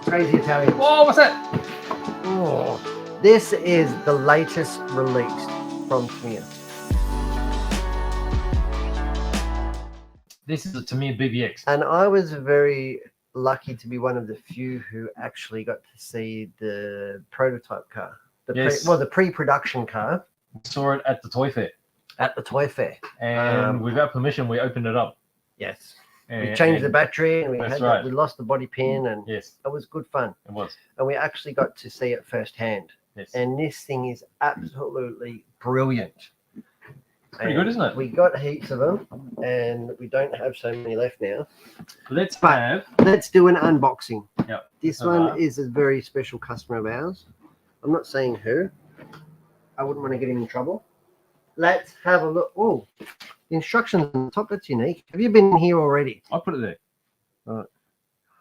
Crazy Italian. Whoa, what's that? Oh, this is the latest release from Tamiya. This is a Tamiya BBX. And I was very lucky to be one of the few who actually got to see the prototype car. The pre-production car. We saw it at the toy fair. At the toy fair. And without permission, we opened it up. Yes. And, we changed the battery and we we lost the body pin, and yes, it was good fun. It was. And we actually got to see it firsthand. Yes. And this thing is absolutely brilliant. It's pretty good, isn't it? We got heaps of them, and we don't have so many left now. Let's do an unboxing. Yeah. This one is a very special customer of ours. I'm not saying who. I wouldn't want to get in trouble. Let's have a look. Oh, the instructions on the top, that's unique. Have you been here already? I put it there. All right.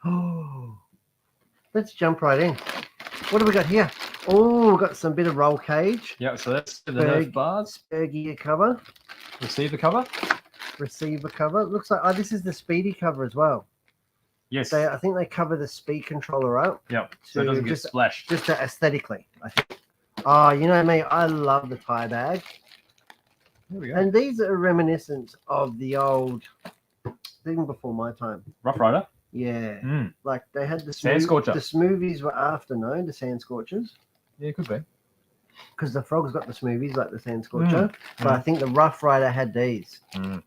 Oh, let's jump right in. What do we got here? Oh, we've got some bit of roll cage. Yeah, so that's the Nerf bars. Spare gear cover. Receiver cover. Receiver cover. Looks like, oh, this is the speedy cover as well. Yes. I think they cover the speed controller up. Yep. So it doesn't get splashed. Just aesthetically, I think. Oh, you know me, I love the tie bag. There we go. And these are reminiscent of the old, even before my time. Rough Rider. Yeah. Like they had the Sand Scorcher. The smoothies were after, no? The Sand Scorchers. Yeah, it could be. Because the Frog's got the smoothies like the Sand Scorcher. But I think the Rough Rider had these. The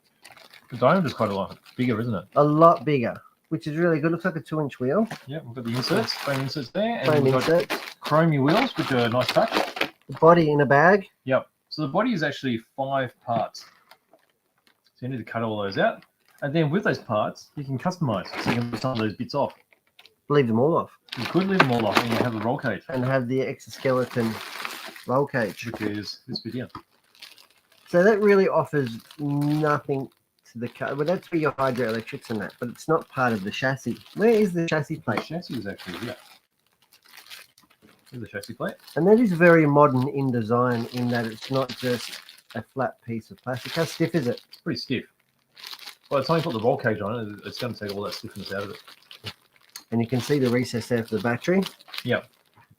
diameter's quite a lot bigger, isn't it? A lot bigger, which is really good. Looks like a 2-inch wheel. Yeah, we've got the inserts, frame inserts there. And frame we've inserts. got chromey wheels, which are a nice touch. The body in a bag. Yep. So the body is actually 5 parts. So you need to cut all those out. And then with those parts, you can customize. So you can leave some of those bits off. Leave them all off. You could leave them all off and you have the roll cage. And have the exoskeleton roll cage. Which is this bit here. So that really offers nothing to the car. Well, that's for your hydroelectrics and that, but it's not part of the chassis. Where is the chassis plate? The chassis is actually here. Here's the chassis plate. And that is very modern in design in that it's not just a flat piece of plastic. How stiff is it? It's pretty stiff. By the time you put the roll cage on it, it's going to take all that stiffness out of it. And you can see the recess there for the battery. Yeah.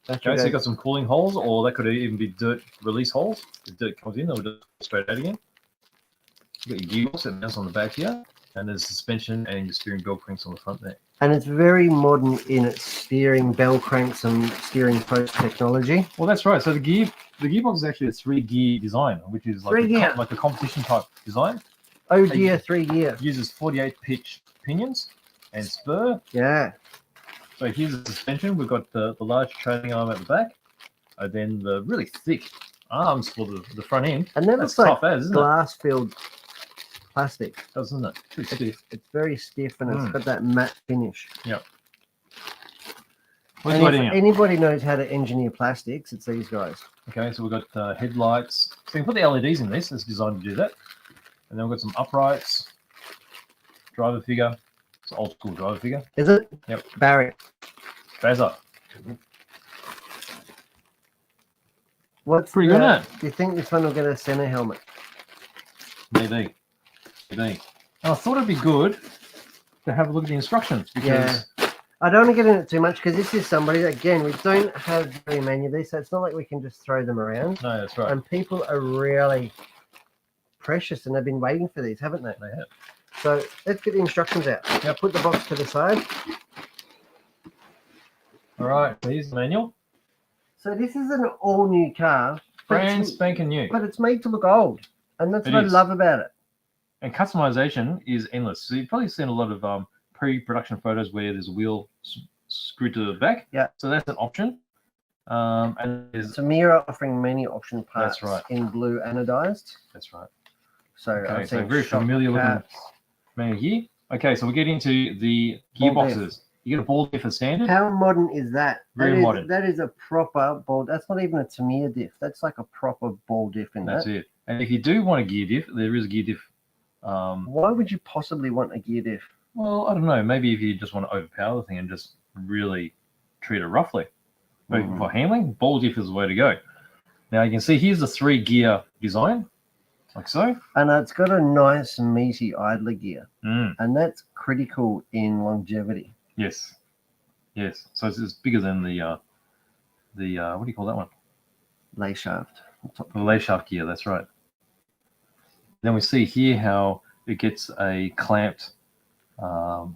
Okay, so you've got some cooling holes, or that could even be dirt release holes. The dirt comes in, they'll just straight out again. You've got your gearbox that mounts on the back here, and there's suspension and your steering bell cranks on the front there. And it's very modern in its steering bell cranks and steering post technology. Well, that's right. So the gearbox is actually a 3-gear design, which is like a competition type design. Oh dear, 3-gear. Uses 48 pitch pinions and spur. Yeah. So here's the suspension. We've got the large trailing arm at the back, and then the really thick arms for the front end. And that looks like glass-filled plastic, doesn't it? Pretty stiff. It's very stiff, and it's got that matte finish. Yep. And if anybody knows how to engineer plastics, it's these guys. Okay, so we've got headlights. So you can put the LEDs in this. It's designed to do that. And then we've got some uprights, driver figure. It's an old school driver figure. Is it? Yep. Barry. Bazza. What's pretty good, isn't it? Do you think this one will get a center helmet? Maybe. Now, I thought it'd be good to have a look at the instructions. Because I don't want to get in it too much because this is somebody that, again, we don't have very many of these, so it's not like we can just throw them around. No, that's right. And people are really precious, and they've been waiting for these, haven't they? They have. So let's get the instructions out. Now put the box to the side. All right, here's the manual. So this is an all-new car. Brand spanking new. But it's made to look old, and that's what I love about it. And customization is endless. So you've probably seen a lot of pre-production photos where there's a wheel screwed to the back. Yeah. So that's an option. And there's Tamiya offering many option parts. That's right. In blue anodized. That's right. So, okay, so very familiar looking manual here. Okay, so we get into the gearboxes. You get a ball diff as standard. How modern is that? Very modern. That is a proper ball. That's not even a Tamiya diff. That's like a proper ball diff in That's it. And if you do want a gear diff, there is a gear diff. Why would you possibly want a gear diff? Well, I don't know. Maybe if you just want to overpower the thing and just really treat it roughly. Maybe for handling, ball diff is the way to go. Now you can see here's the 3-gear design, like so. And it's got a nice meaty idler gear. And that's critical in longevity. Yes. Yes. So it's bigger than the what do you call that one? Lay shaft. The lay shaft gear. That's right. Then we see here how it gets a clamped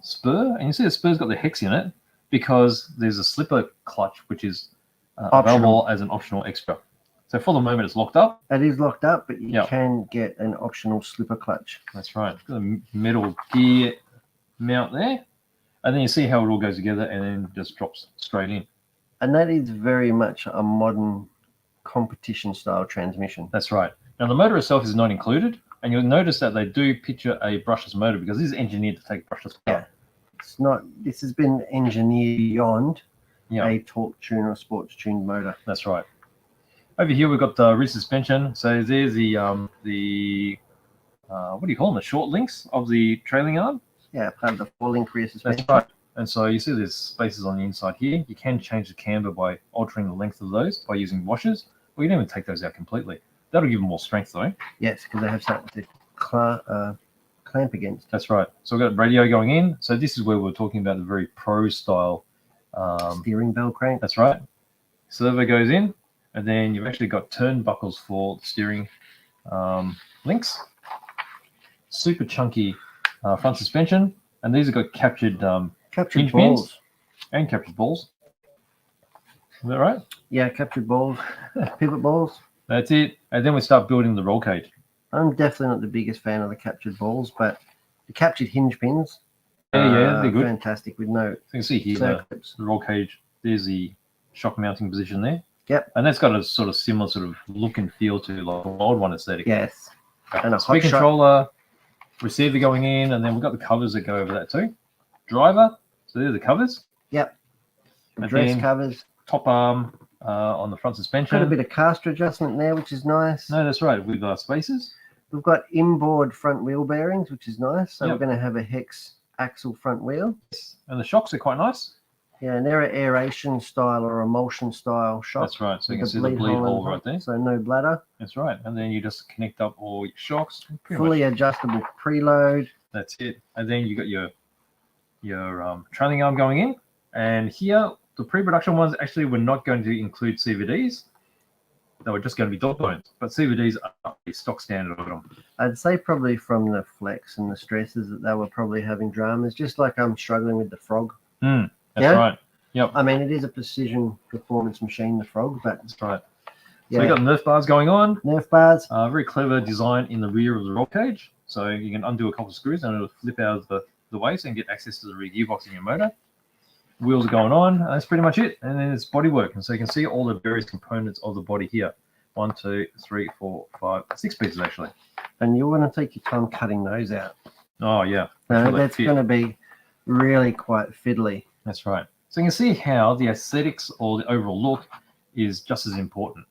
spur, and you see the spur's got the hex in it because there's a slipper clutch which is available as an optional extra. So for the moment it's locked up. It is locked up, but you can get an optional slipper clutch. That's right. Got a metal gear mount there, and then you see how it all goes together and then just drops straight in. And that is very much a modern competition style transmission. That's right. Now the motor itself is not included, and you'll notice that they do picture a brushless motor because this is engineered to take brushless power. Yeah. It's not. This has been engineered beyond a torque tune or sports tuned motor. That's right. Over here we've got the rear suspension. So there's the what do you call them? The short links of the trailing arm. Yeah, part of the 4-link rear suspension. That's right. And so you see there's spaces on the inside here. You can change the camber by altering the length of those by using washers, or you can even take those out completely. That'll give them more strength though. Yes, because they have something to clamp against. That's right. So we've got radio going in. So this is where we're talking about the very pro style steering bell crank. That's right. Servo goes in, and then you've actually got turnbuckles for the steering links. Super chunky front suspension, and these have got captured captured balls and captured balls. Is that right? Yeah, captured balls, pivot balls. That's it. And then we start building the roll cage. I'm definitely not the biggest fan of the captured balls, but the captured hinge pins. Yeah, they're good. Fantastic with no. So you can see here the roll cage. There's the shock mounting position there. Yep. And that's got a sort of similar sort of look and feel to like an old one aesthetic. Yes. And a speed controller, receiver going in, and then we've got the covers that go over that too. Driver. So there's the covers. Yep. Address covers. Top arm on the front suspension. Got a bit of caster adjustment there, which is nice. No, that's right. With spacers. We've got inboard front wheel bearings, which is nice. So we're going to have a hex axle front wheel. And the shocks are quite nice. Yeah, and they're an aeration style or emulsion style shock. That's right. So you can see the bleed hole right there. So no bladder. That's right. And then you just connect up all your shocks. Fully adjustable preload. That's it. And then you got your trailing arm going in. And here, the pre-production ones actually were not going to include CVDs. They were just going to be dog bones. But CVDs are the stock standard of them. I'd say probably from the flex and the stresses that they were probably having dramas, just like I'm struggling with the Frog. That's right. Yep. I mean, it is a precision performance machine, the Frog, but that's right. So you got Nerf bars going on. Nerf bars. Very clever design in the rear of the roll cage. So you can undo a couple of screws and it'll flip out of the waist and get access to the rear gearbox in your motor. Wheels are going on. That's pretty much it. And then it's bodywork. And so you can see all the various components of the body here. 1, 2, 3, 4, 5, 6 pieces actually. And you're going to take your time cutting those out. Oh, yeah. That's going to be really quite fiddly. That's right. So you can see how the aesthetics or the overall look is just as important.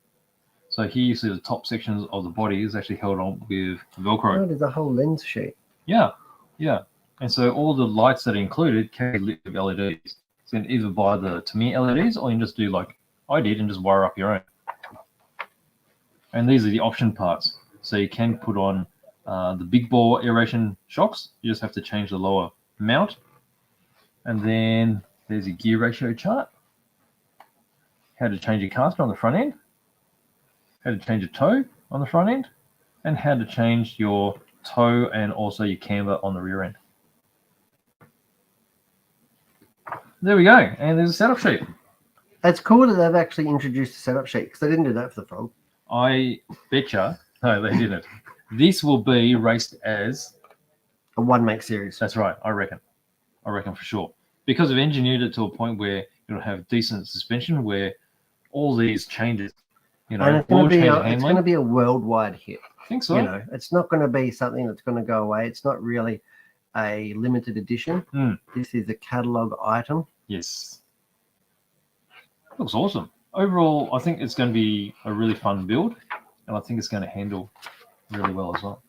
So here you see the top sections of the body is actually held on with Velcro. Oh, there's a whole lens sheet. Yeah. And so all the lights that are included carry lit with LEDs. So you can either buy the Tamiya LEDs or you can just do like I did and just wire up your own. And these are the option parts. So you can put on the big bore aeration shocks. You just have to change the lower mount. And then there's a gear ratio chart. How to change your caster on the front end. How to change a toe on the front end. And how to change your toe and also your camber on the rear end. There we go. And there's a setup sheet. It's cool that they've actually introduced a setup sheet because they didn't do that for the Frog. I betcha. No, they didn't. This will be raced as a one-make series. That's right. I reckon for sure. Because I've engineered it to a point where it'll have decent suspension, where all these changes, and it's going to be a worldwide hit. I think so. It's not going to be something that's going to go away. It's not really a limited edition. This is a catalog item. Yes. Looks awesome. Overall, I think it's going to be a really fun build, and I think it's going to handle really well as well.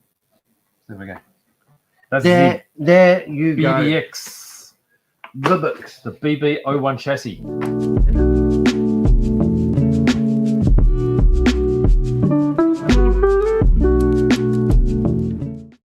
There we go. That's there you go. BBX. The BB01 chassis.